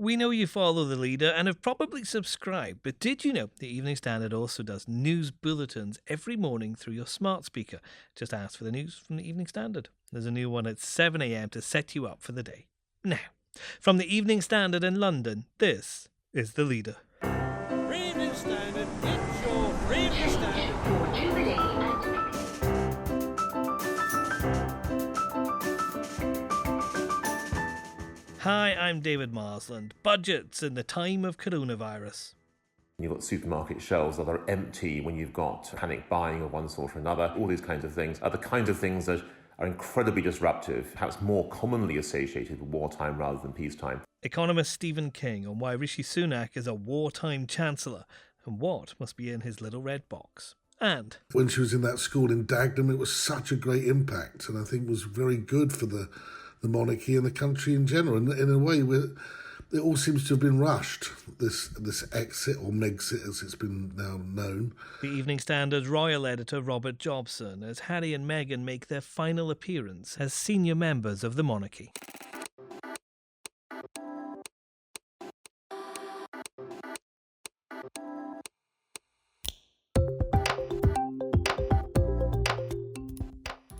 We know you follow the leader and have probably subscribed, but did you know the Evening Standard also does news bulletins every morning through your smart speaker? Just ask for the news from the Evening Standard. There's a new one at 7 a.m. to set you up for the day. Now, from the Evening Standard in London, this is the leader. Evening Standard, it's your Evening Standard. Hi, I'm David Marsland. Budgets in the time of coronavirus. You've got supermarket shelves that are empty when you've got panic buying of one sort or another. All these kinds of things are the kinds of things that are incredibly disruptive, perhaps more commonly associated with wartime rather than peacetime. Economist Stephen King on why Rishi Sunak is a wartime Chancellor and what must be in his little red box. And when she was in that school in Dagenham, it was such a great impact and I think was very good for the monarchy and the country in general. And in a way, it all seems to have been rushed, this exit, or Megxit as it's been now known. The Evening Standard's royal editor Robert Jobson as Harry and Meghan make their final appearance as senior members of the monarchy.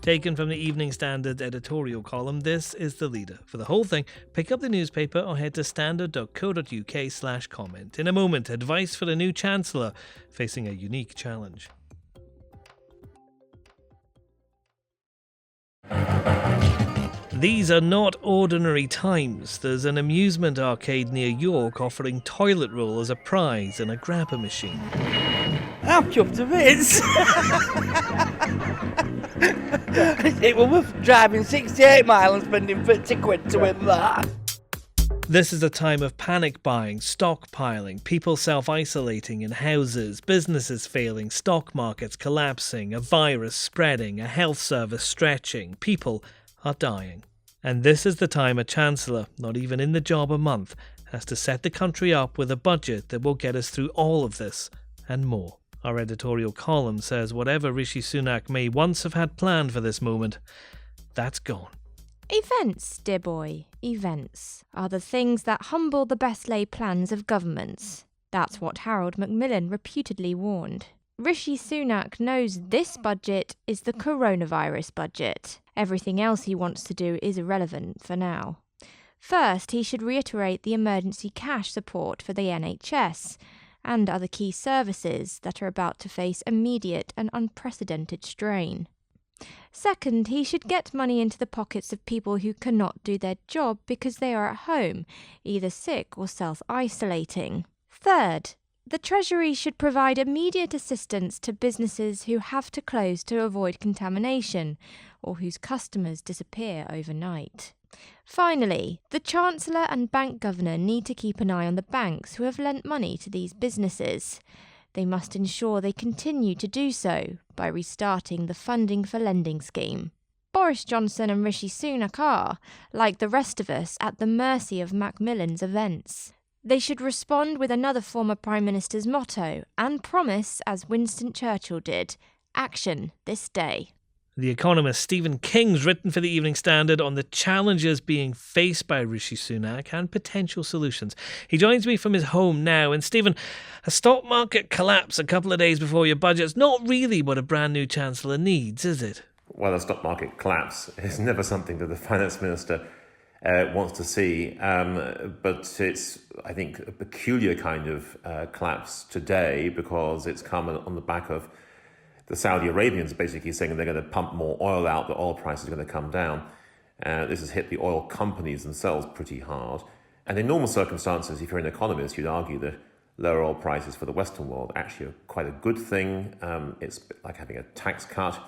Taken from the Evening Standard's editorial column, this is the leader. For the whole thing, pick up the newspaper or head to standard.co.uk/comment. In a moment, advice for the new Chancellor facing a unique challenge. These are not ordinary times. There's an amusement arcade near York offering toilet roll as a prize and a grabber machine. I'm chuffed to bits. It was worth driving 68 miles and spending 50 quid to win that. This is a time of panic buying, stockpiling, people self-isolating in houses, businesses failing, stock markets collapsing, a virus spreading, a health service stretching, people are dying. And this is the time a Chancellor, not even in the job a month, has to set the country up with a budget that will get us through all of this and more. Our editorial column says whatever Rishi Sunak may once have had planned for this moment, that's gone. Events, dear boy, events are the things that humble the best laid plans of governments. That's what Harold Macmillan reputedly warned. Rishi Sunak knows this budget is the coronavirus budget. Everything else he wants to do is irrelevant for now. First, he should reiterate the emergency cash support for the NHS and other key services that are about to face immediate and unprecedented strain. Second, he should get money into the pockets of people who cannot do their job because they are at home, either sick or self-isolating. Third, the Treasury should provide immediate assistance to businesses who have to close to avoid contamination or whose customers disappear overnight. Finally, the Chancellor and Bank Governor need to keep an eye on the banks who have lent money to these businesses. They must ensure they continue to do so by restarting the Funding for Lending scheme. Boris Johnson and Rishi Sunak are, like the rest of us, at the mercy of Macmillan's events. They should respond with another former Prime Minister's motto and promise, as Winston Churchill did, action this day. The Economist Stephen King's written for the Evening Standard on the challenges being faced by Rishi Sunak and potential solutions. He joins me from his home now. And Stephen, a stock market collapse a couple of days before your budget's not really what a brand new Chancellor needs, is it? Well, a stock market collapse is never something that the Finance Minister wants to see, but it's, I think, a peculiar kind of collapse today because it's come on the back of the Saudi Arabians basically saying they're going to pump more oil out, the oil price is going to come down. This has hit the oil companies themselves pretty hard. And in normal circumstances, if you're an economist, you'd argue that lower oil prices for the Western world actually are quite a good thing. It's like having a tax cut.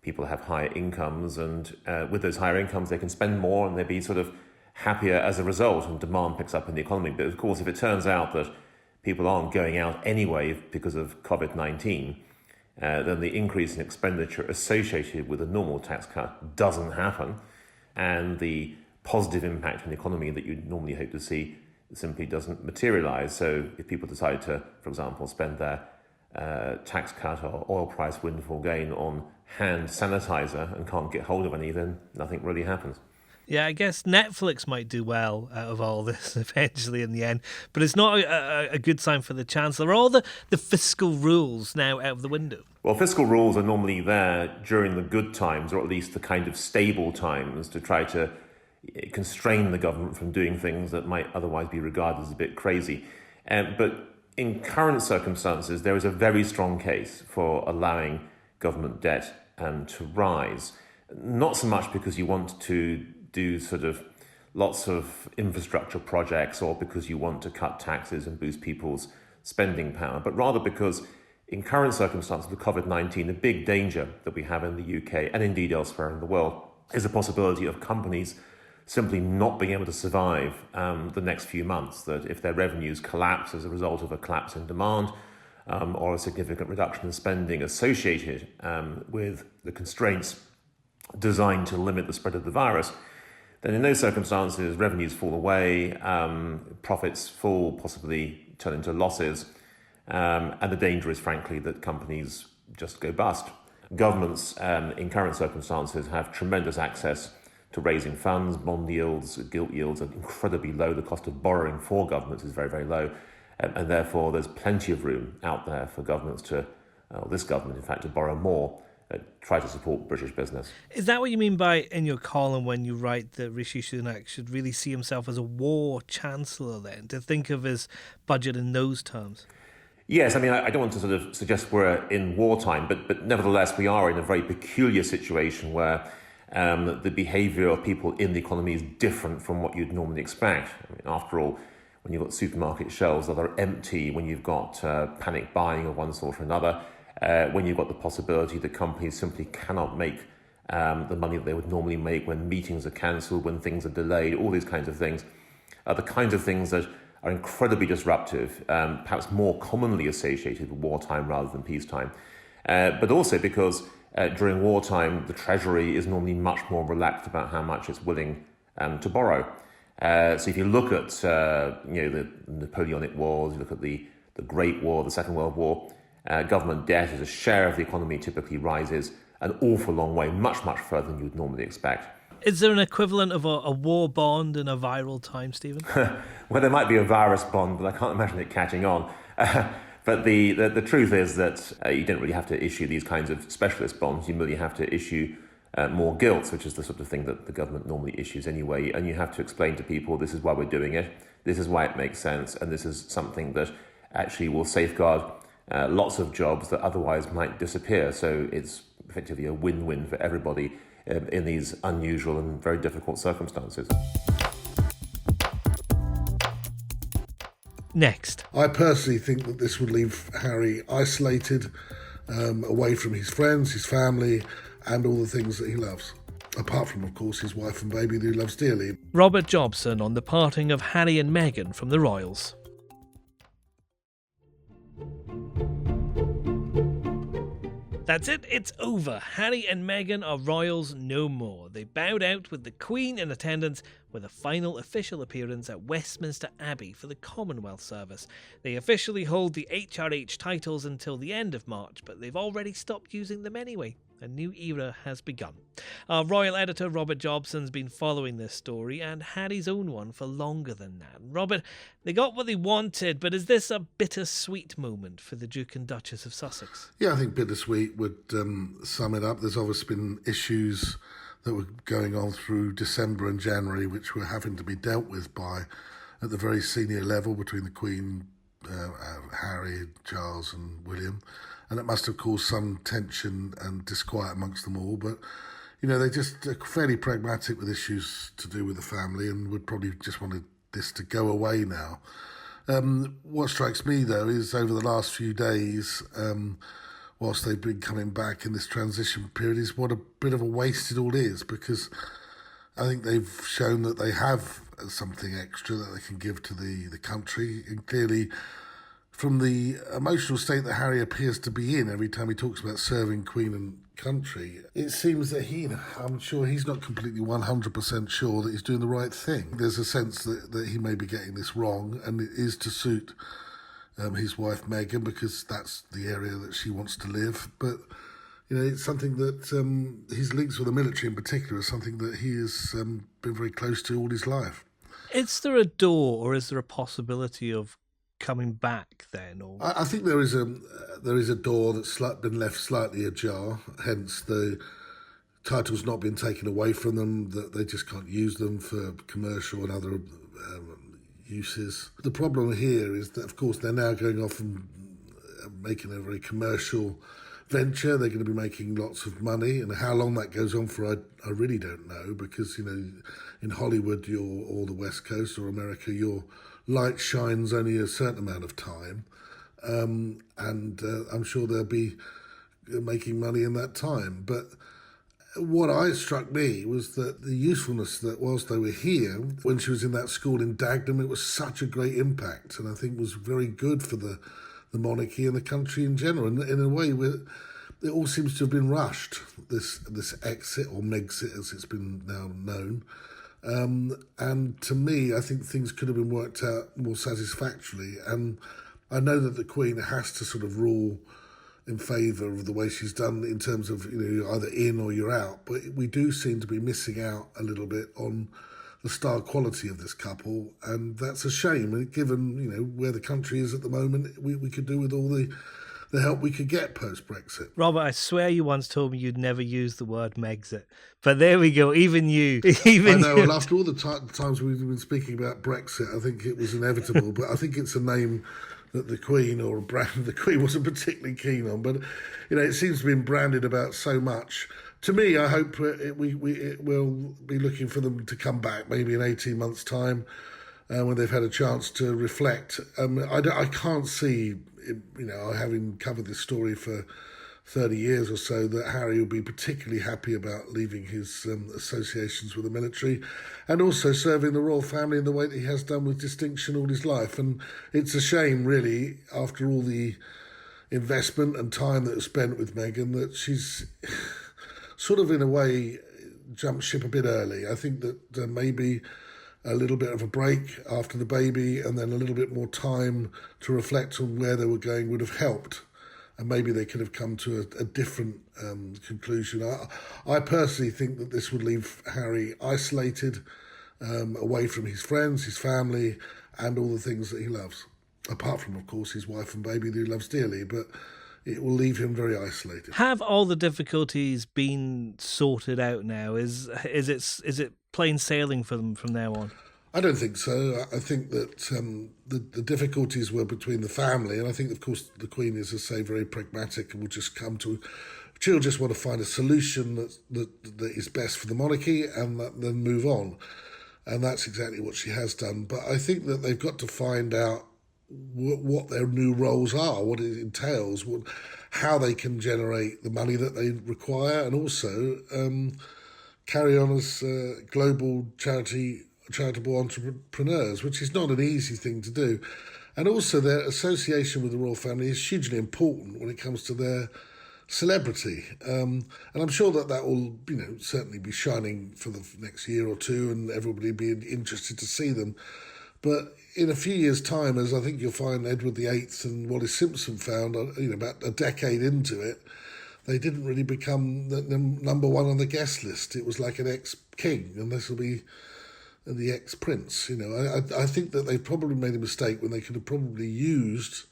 People have higher incomes, and with those higher incomes, they can spend more and they'll be sort of happier as a result, and demand picks up in the economy. But of course, if it turns out that people aren't going out anyway because of COVID-19, then the increase in expenditure associated with a normal tax cut doesn't happen, and the positive impact on the economy that you'd normally hope to see simply doesn't materialise. So if people decide to, for example, spend their tax cut or oil price windfall gain on hand sanitizer and can't get hold of any, then nothing really happens. Yeah, I guess Netflix might do well out of all this eventually in the end, but it's not a good sign for the Chancellor. Are all the fiscal rules now out of the window? Well, fiscal rules are normally there during the good times, or at least the kind of stable times, to try to constrain the government from doing things that might otherwise be regarded as a bit crazy. But in current circumstances, there is a very strong case for allowing government debt to rise. Not so much because you want to do sort of lots of infrastructure projects or because you want to cut taxes and boost people's spending power, but rather because in current circumstances with COVID-19, the big danger that we have in the UK and indeed elsewhere in the world is the possibility of companies simply not being able to survive the next few months, that if their revenues collapse as a result of a collapse in demand or a significant reduction in spending associated with the constraints designed to limit the spread of the virus, then in those circumstances, revenues fall away, profits fall, possibly turn into losses, and the danger is, frankly, that companies just go bust. Governments, in current circumstances, have tremendous access to raising funds. Bond yields, gilt yields are incredibly low. The cost of borrowing for governments is very, very low, and therefore there's plenty of room out there for governments to, this government, in fact, to borrow more. Try to support British business. Is that what you mean by, in your column, when you write that Rishi Sunak should really see himself as a war chancellor then, to think of his budget in those terms? Yes, I mean, I don't want to sort of suggest we're in wartime, but nevertheless, we are in a very peculiar situation where the behaviour of people in the economy is different from what you'd normally expect. I mean, after all, when you've got supermarket shelves that are empty, when you've got panic buying of one sort or another, when you've got the possibility that companies simply cannot make the money that they would normally make when meetings are cancelled, when things are delayed, all these kinds of things are the kinds of things that are incredibly disruptive, perhaps more commonly associated with wartime rather than peacetime. But also because during wartime, the Treasury is normally much more relaxed about how much it's willing to borrow. So if you look at the Napoleonic Wars, you look at the Great War, the Second World War, government debt as a share of the economy typically rises an awful long way, much, much further than you would normally expect. Is there an equivalent of a war bond in a viral time, Stephen? Well, there might be a virus bond, but I can't imagine it catching on. But the truth is that you don't really have to issue these kinds of specialist bonds. You merely have to issue more gilts, which is the sort of thing that the government normally issues anyway. And you have to explain to people, this is why we're doing it, this is why it makes sense, and this is something that actually will safeguard lots of jobs that otherwise might disappear. So it's effectively a win-win for everybody in these unusual and very difficult circumstances. Next. I personally think that this would leave Harry isolated, away from his friends, his family, and all the things that he loves. Apart from, of course, his wife and baby that he loves dearly. Robert Jobson on the parting of Harry and Meghan from the royals. That's it, it's over. Harry and Meghan are royals no more. They bowed out with the Queen in attendance with a final official appearance at Westminster Abbey for the Commonwealth Service. They officially hold the HRH titles until the end of March, but they've already stopped using them anyway. A new era has begun. Our royal editor, Robert Jobson's been following this story, and Harry's own one, for longer than that. Robert, they got what they wanted, but is this a bittersweet moment for the Duke and Duchess of Sussex? Yeah, I think bittersweet would sum it up. There's obviously been issues that were going on through December and January, which were having to be dealt with at the very senior level between the Queen, Harry, Charles and William. And it must have caused some tension and disquiet amongst them all. But, they just are fairly pragmatic with issues to do with the family and would probably just wanted this to go away now. What strikes me, though, is over the last few days, whilst they've been coming back in this transition period, is what a bit of a waste it all is, because I think they've shown that they have something extra that they can give to the country. And clearly, from the emotional state that Harry appears to be in every time he talks about serving Queen and country, it seems that I'm sure he's not completely 100% sure that he's doing the right thing. There's a sense that he may be getting this wrong, and it is to suit his wife Meghan, because that's the area that she wants to live. But it's something that his links with the military in particular is something that he is been very close to all his life. Is there a door, or is there a possibility of coming back then? Or I think there is a door that's been left slightly ajar, hence the title's not been taken away from them, that they just can't use them for commercial and other uses. The problem here is that, of course, they're now going off and making a very commercial venture. They're going to be making lots of money, and how long that goes on for, I really don't know, because, you know, in Hollywood or the West Coast or America, your light shines only a certain amount of time, and I'm sure they'll be making money in that time. But what struck me was that the usefulness that whilst they were here, when she was in that school in Dagenham, it was such a great impact, and I think was very good for the monarchy and the country in general. And in a way, it all seems to have been rushed, this exit, or Megxit as it's been now known. And to me, I think things could have been worked out more satisfactorily. And I know that the Queen has to sort of rule in favour of the way she's done in terms of, you know, you're either in or you're out. But we do seem to be missing out a little bit on the style quality of this couple, and that's a shame. And given, you know, where the country is at the moment, we could do with all the help we could get post-Brexit. Robert, I swear you once told me you'd never use the word Megxit. But there we go, even you. I know, well, after all the times we've been speaking about Brexit, I think it was inevitable. But I think it's a name that the Queen, or a brand the Queen wasn't particularly keen on. But, you know, it seems to have been branded about so much. To me, I hope it will be looking for them to come back, maybe in 18 months' time, when they've had a chance to reflect. I can't see, you know, having covered this story for 30 years or so, that Harry will be particularly happy about leaving his associations with the military, and also serving the royal family in the way that he has done with distinction all his life. And it's a shame, really, after all the investment and time that was spent with Meghan, that she's sort of, in a way, jumped ship a bit early. I think that maybe a little bit of a break after the baby, and then a little bit more time to reflect on where they were going would have helped. And maybe they could have come to a different conclusion. I personally think that this would leave Harry isolated, away from his friends, his family, and all the things that he loves. Apart from, of course, his wife and baby that he loves dearly, but it will leave him very isolated. Have all the difficulties been sorted out now? Is it plain sailing for them from now on? I don't think so. I think that the difficulties were between the family, and I think, of course, the Queen is, as I say, very pragmatic, and will just come to. She'll just want to find a solution that is best for the monarchy, and then move on, and that's exactly what she has done. But I think that they've got to find out what their new roles are, what it entails, how they can generate the money that they require, and also carry on as global charitable entrepreneurs, which is not an easy thing to do. And also their association with the royal family is hugely important when it comes to their celebrity. And I'm sure that will, you know, certainly be shining for the next year or two, and everybody be interested to see them. But in a few years' time, as I think you'll find Edward VIII and Wallis Simpson found, you know, about a decade into it, they didn't really become the number one on the guest list. It was like an ex-king, and this will be the ex-prince. You know, I think that they probably made a mistake when they could have probably used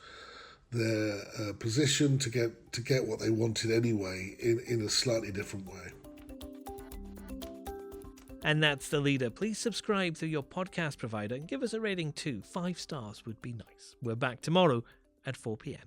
their position to get what they wanted anyway in a slightly different way. And that's The Leader. Please subscribe through your podcast provider and give us a rating too. 5 stars would be nice. We're back tomorrow at 4 p.m.